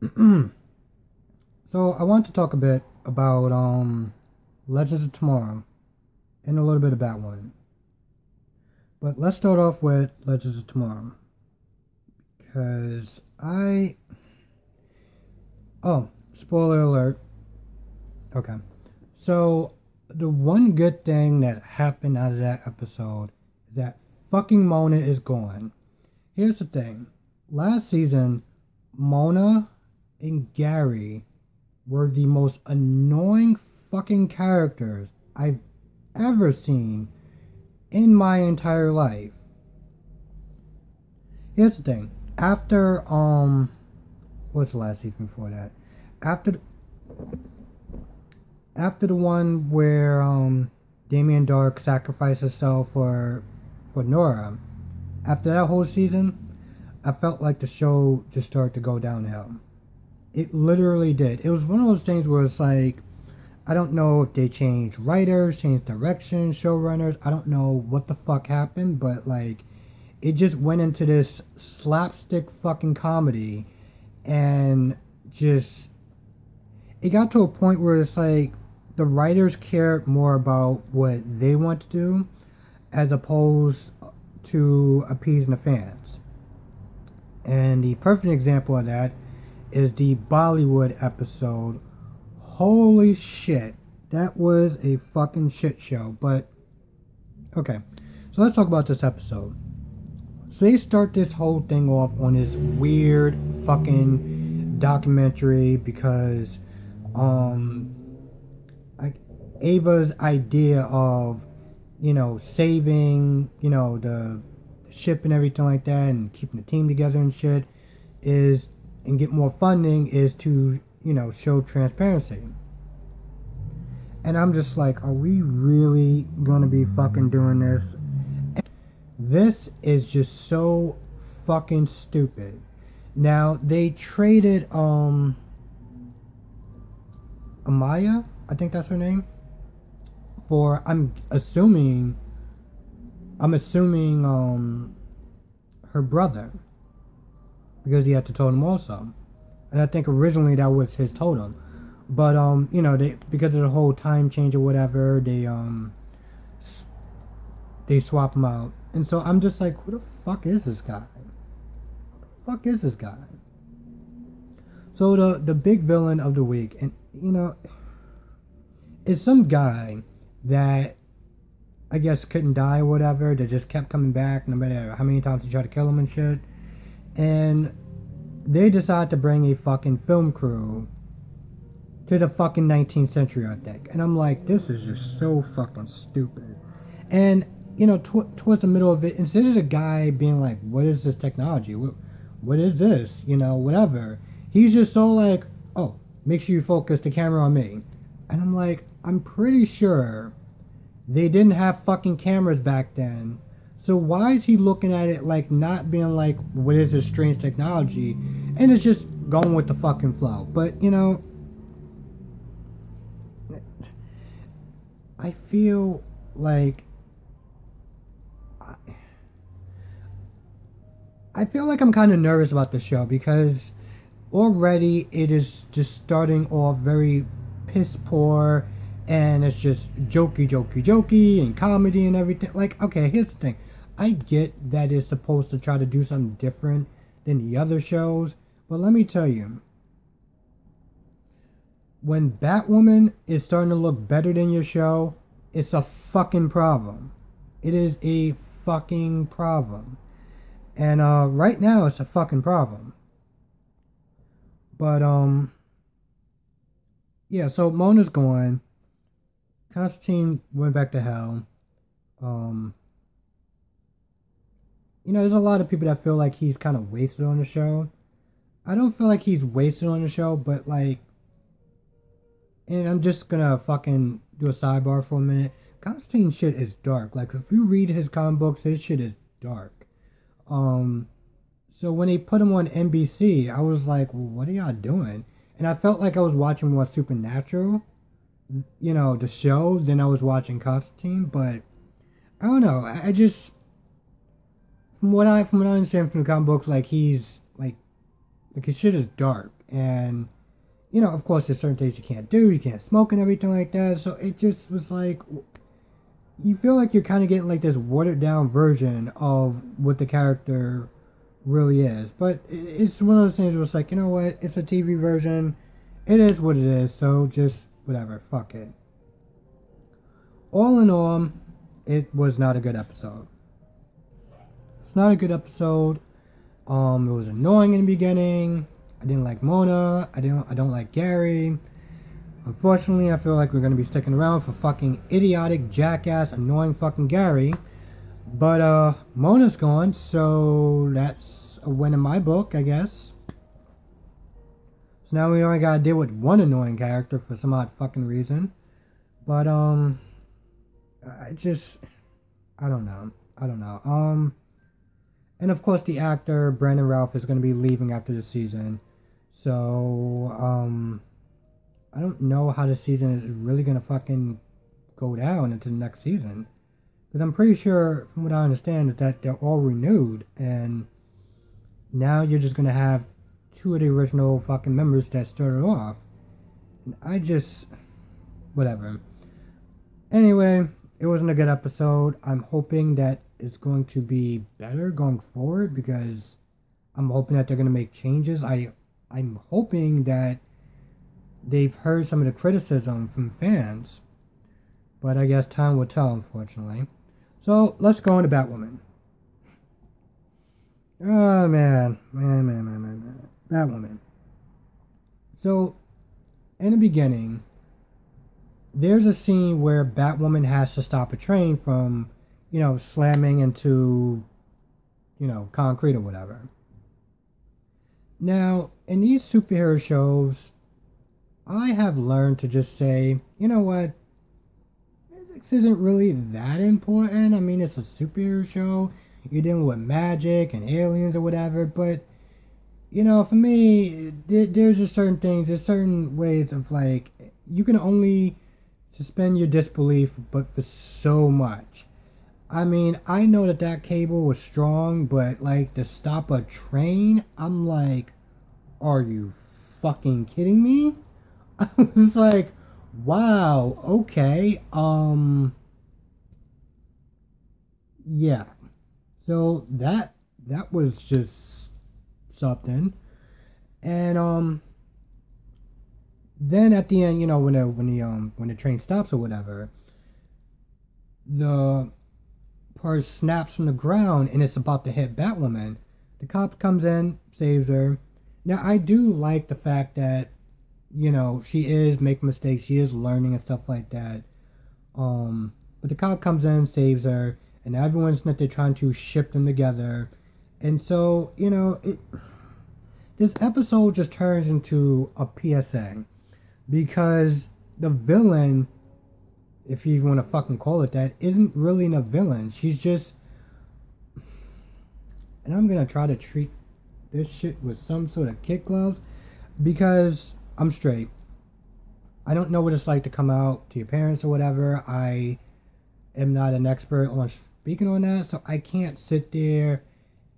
So I want to talk a bit about Legends of Tomorrow and a little bit of Batwoman. But let's start off with Legends of Tomorrow. Because spoiler alert. Okay. So the one good thing that happened out of that episode is that fucking Mona is gone. Here's the thing. Last season, Mona and Gary were the most annoying fucking characters I've ever seen in my entire life. Here's the thing. After what's the last season before that? After the one where Damien Dark sacrificed herself for Nora, after that whole season, I felt like the show just started to go downhill. It literally did. It was one of those things where it's like, I don't know if they changed writers, changed direction, showrunners. I don't know what the fuck happened, but like, it just went into this slapstick fucking comedy, and just, it got to a point where it's like, the writers cared more about what they want to do, as opposed to appeasing the fans. And the perfect example of that is the Bollywood episode. Holy shit, that was a fucking shit show. But okay, so let's talk about this episode. So they start this whole thing off on this weird fucking documentary because like Ava's idea of, you know, saving, you know, the ship and everything like that, and keeping the team together and shit, is, and get more funding, is to, you know, show transparency. And I'm just like, are we really gonna be fucking doing this? This is just so fucking stupid. Now, they traded Amaya, I think that's her name, for, I'm assuming her brother, because he had the totem also. And I think originally that was his totem. But you know, they, because of the whole time change or whatever, they swap him out. And so I'm just like, who the fuck is this guy? Who the fuck is this guy? So the big villain of the week, and you know, is some guy that I guess couldn't die or whatever, that just kept coming back no matter how many times he tried to kill him and shit. And they decide to bring a fucking film crew to the fucking 19th century, I think. And I'm like, this is just so fucking stupid. And, you know, towards the middle of it, instead of the guy being like, what is this technology? What is this? You know, whatever. He's just so like, oh, make sure you focus the camera on me. And I'm like, I'm pretty sure they didn't have fucking cameras back then. So why is he looking at it like, not being like, what is this strange technology? And it's just going with the fucking flow. But, you know, I feel like I'm kind of nervous about the show, because already it is just starting off very piss poor, and it's just jokey and comedy and everything. Like, okay, here's the thing. I get that it's supposed to try to do something different than the other shows, but let me tell you, when Batwoman is starting to look better than your show, it's a fucking problem. It is a fucking problem. And right now it's a fucking problem. But yeah, so Mona's gone. Constantine went back to hell. You know, there's a lot of people that feel like he's kind of wasted on the show. I don't feel like he's wasted on the show, but like, and I'm just gonna fucking do a sidebar for a minute. Constantine shit is dark. Like, if you read his comic books, his shit is dark. So when they put him on NBC, I was like, well, what are y'all doing? And I felt like I was watching more Supernatural, you know, the show, than I was watching Constantine. But I don't know. I just, from what I understand from the comic books, like, he's like his shit is dark, And, you know, of course, there's certain things you can't do. You can't smoke and everything like that. So it just was like, you feel like you're kind of getting like this watered down version of what the character really is. But it's one of those things where it's like, you know what, it's a TV version. It is what it is. So just whatever, fuck it. All in all, it was not a good episode. It's not a good episode. It was annoying in the beginning. I didn't like Mona. I don't like Gary. Unfortunately, I feel like we're gonna be sticking around for fucking idiotic, jackass, annoying fucking Gary. But Mona's gone, so that's a win in my book, I guess. So now we only gotta deal with one annoying character for some odd fucking reason. But I don't know. And of course the actor, Brandon Routh, is going to be leaving after the season. So, I don't know how the season is really going to fucking go down into the next season. Because I'm pretty sure, from what I understand, is that they're all renewed. And now you're just going to have two of the original fucking members that started off. And whatever. Anyway, it wasn't a good episode. I'm hoping that it's going to be better going forward, because I'm hoping that they're going to make changes. I'm hoping that they've heard some of the criticism from fans. But I guess time will tell, unfortunately. So, let's go into Batwoman. Oh, man. Batwoman. So, in the beginning, there's a scene where Batwoman has to stop a train from, you know, slamming into, you know, concrete or whatever. Now, in these superhero shows, I have learned to just say, you know what, physics isn't really that important. I mean, it's a superhero show. You're dealing with magic and aliens or whatever, but, you know, for me, there's just certain things, there's certain ways of, like, you can only suspend your disbelief, but for so much. I mean, I know that cable was strong, but, like, to stop a train, I'm like, are you fucking kidding me? I was like, wow, okay, yeah. So, that was just something. And, then at the end, you know, when the train stops or whatever, the part snaps from the ground and it's about to hit Batwoman. The cop comes in, saves her. Now, I do like the fact that, you know, she is making mistakes, she is learning and stuff like that. But the cop comes in, saves her, and everyone's that they're trying to ship them together. And so, you know, this episode just turns into a PSA. Because the villain, if you even want to fucking call it that, isn't really a villain. She's just... And I'm going to try to treat this shit with some sort of kid gloves. Because I'm straight. I don't know what it's like to come out to your parents or whatever. I am not an expert on speaking on that. So I can't sit there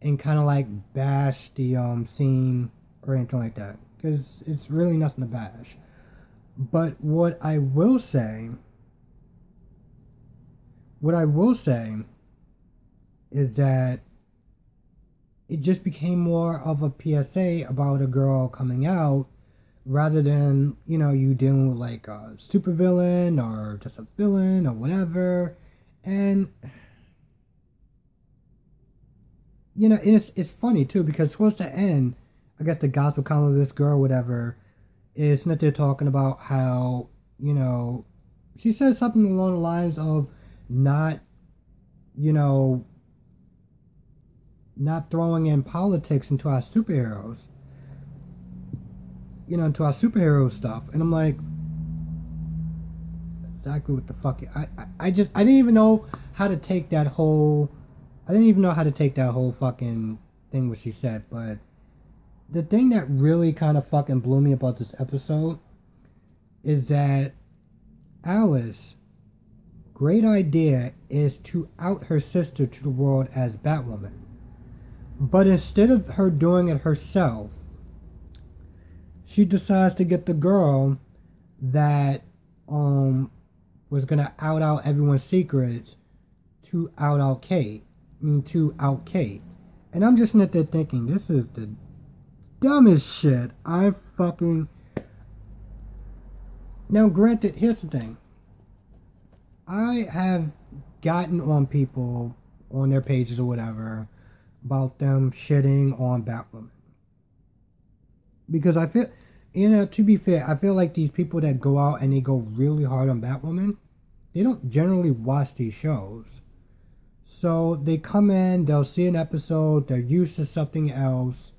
and kind of like bash the scene or anything like that. Because it's really nothing to bash. But what I will say is that it just became more of a PSA about a girl coming out rather than, you know, you dealing with like a supervillain or just a villain or whatever. And, you know, it's funny too, because towards the end, I guess the gospel kind of this girl, whatever, is that they're talking about how, you know, she says something along the lines of not, you know, not throwing in politics into our superheroes, you know, into our superhero stuff. And I'm like, exactly what the fuck. I didn't even know how to take that whole fucking thing what she said. But the thing that really kind of fucking blew me about this episode is that Alice, great idea, is to out her sister to the world as Batwoman. But instead of her doing it herself, she decides to get the girl that was gonna out everyone's secrets to out Kate. To out Kate. And I'm just sitting there thinking, this is the dumbest shit I fucking... Now granted, here's the thing. I have gotten on people, on their pages or whatever, about them shitting on Batwoman. Because I feel, to be fair, I feel like these people that go out and they go really hard on Batwoman, they don't generally watch these shows. So they come in, they'll see an episode, they're used to something else,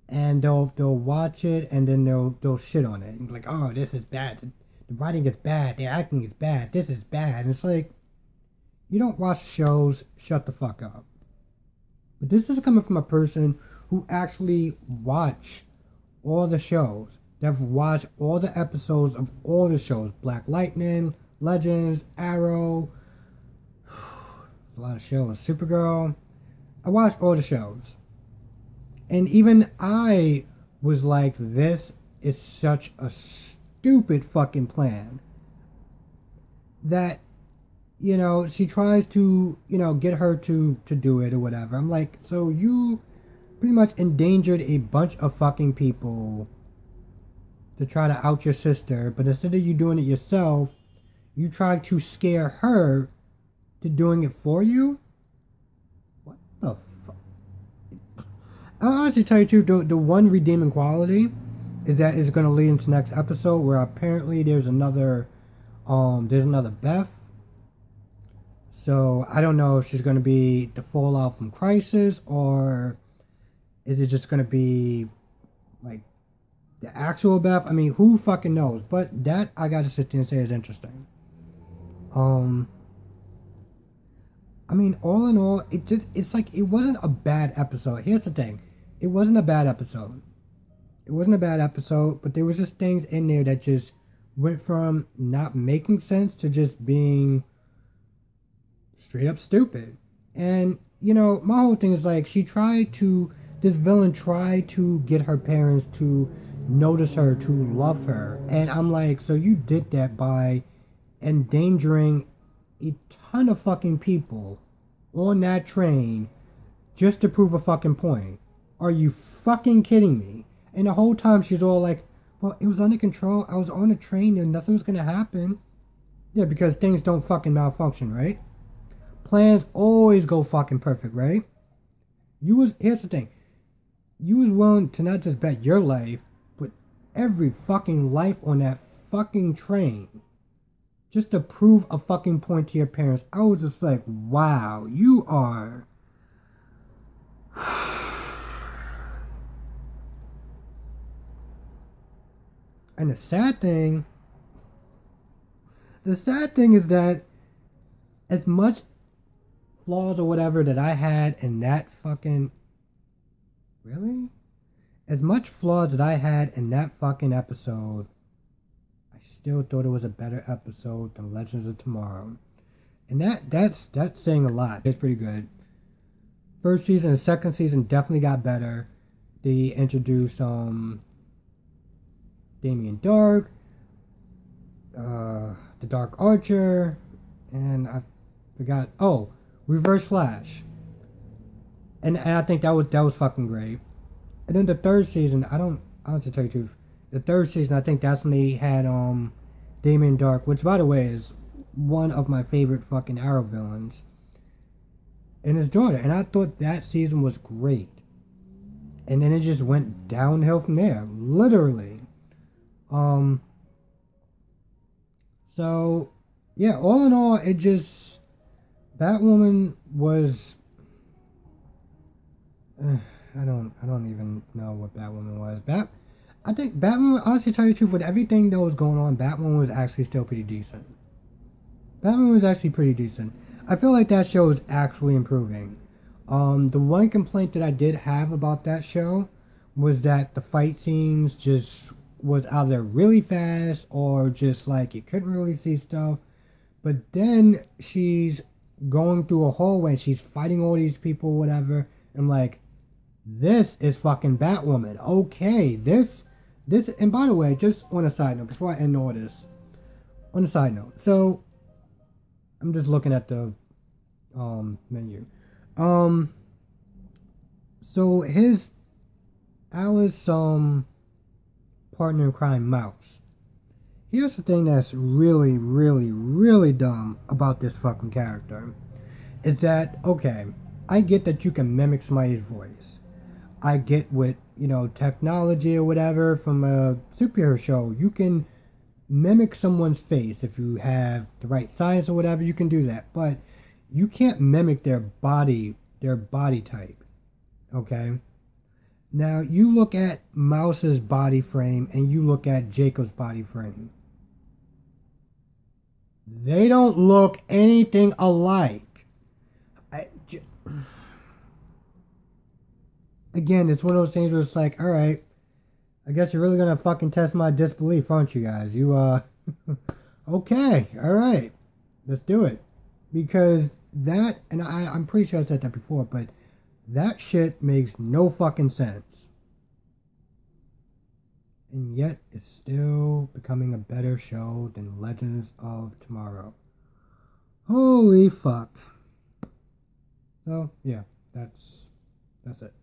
and they'll watch it, and then they'll shit on it. And like, oh, this is bad. The writing is bad. The acting is bad. This is bad. And it's like, you don't watch shows, shut the fuck up. But this is coming from a person who actually watched all the shows. They've watched all the episodes of all the shows. Black Lightning, Legends, Arrow, a lot of shows. Supergirl. I watched all the shows. And even I was like, this is such a stupid fucking plan. That, you know, she tries to, you know, get her to do it or whatever. I'm like, so you pretty much endangered a bunch of fucking people to try to out your sister. But instead of you doing it yourself, you tried to scare her to doing it for you? What the fuck? I'll honestly tell you too, the one redeeming quality is that it's going to lead into next episode where apparently there's another Beth. So I don't know if she's going to be the fallout from Crisis, or is it just going to be like the actual Beth? I mean, who fucking knows? But that I got to sit there and say is interesting. I mean, all in all, it's like, it wasn't a bad episode. Here's the thing. It wasn't a bad episode. It wasn't a bad episode, but there was just things in there that just went from not making sense to just being straight up stupid. And, you know, my whole thing is like, this villain tried to get her parents to notice her, to love her. And I'm like, so you did that by endangering a ton of fucking people on that train just to prove a fucking point. Are you fucking kidding me? And the whole time she's all like, well, it was under control. I was on a train and nothing was gonna happen. Yeah, because things don't fucking malfunction, right? Plans always go fucking perfect, right? Here's the thing. You was willing to not just bet your life, but every fucking life on that fucking train, just to prove a fucking point to your parents. I was just like, wow, you are... And the sad thing is that as much flaws or whatever that I had in that fucking... Really? As much flaws that I had in that fucking episode, I still thought it was a better episode than Legends of Tomorrow. And that's saying a lot. It's pretty good. First season and second season definitely got better. They introduced Damien Dark, the Dark Archer, and I forgot. Oh, Reverse Flash. And I think that was fucking great. And then the third season, I don't have to tell you the truth. The third season, I think that's when they had Damien Dark, which by the way is one of my favorite fucking Arrow villains, and his daughter. And I thought that season was great. And then it just went downhill from there, literally. So yeah, all in all, it just, Batwoman was, I don't even know what Batwoman was. I think Batwoman, honestly tell you the truth, with everything that was going on, Batwoman was actually still pretty decent. Batwoman was actually pretty decent. I feel like that show is actually improving. The one complaint that I did have about that show was that the fight scenes just was either really fast or just like you couldn't really see stuff. But then she's going through a hallway and she's fighting all these people, whatever. I'm like, this is fucking Batwoman. Okay, this This, and by the way, just on a side note, before I end all this, on a side note, so I'm just looking at the menu. So his Alice partner in crime, Mouse. Here's the thing that's really, really, really dumb about this fucking character. Is that, okay, I get that you can mimic somebody's voice. I get with, technology or whatever from a superhero show, you can mimic someone's face. If you have the right science or whatever, you can do that. But you can't mimic their body type. Okay? Now, you look at Mouse's body frame and you look at Jacob's body frame. They don't look anything alike. Again, it's one of those things where it's like, alright, I guess you're really gonna fucking test my disbelief, aren't you guys? Okay, alright, let's do it. Because that, and I'm pretty sure I said that before, but that shit makes no fucking sense. And yet, it's still becoming a better show than Legends of Tomorrow. Holy fuck. So, yeah, that's it.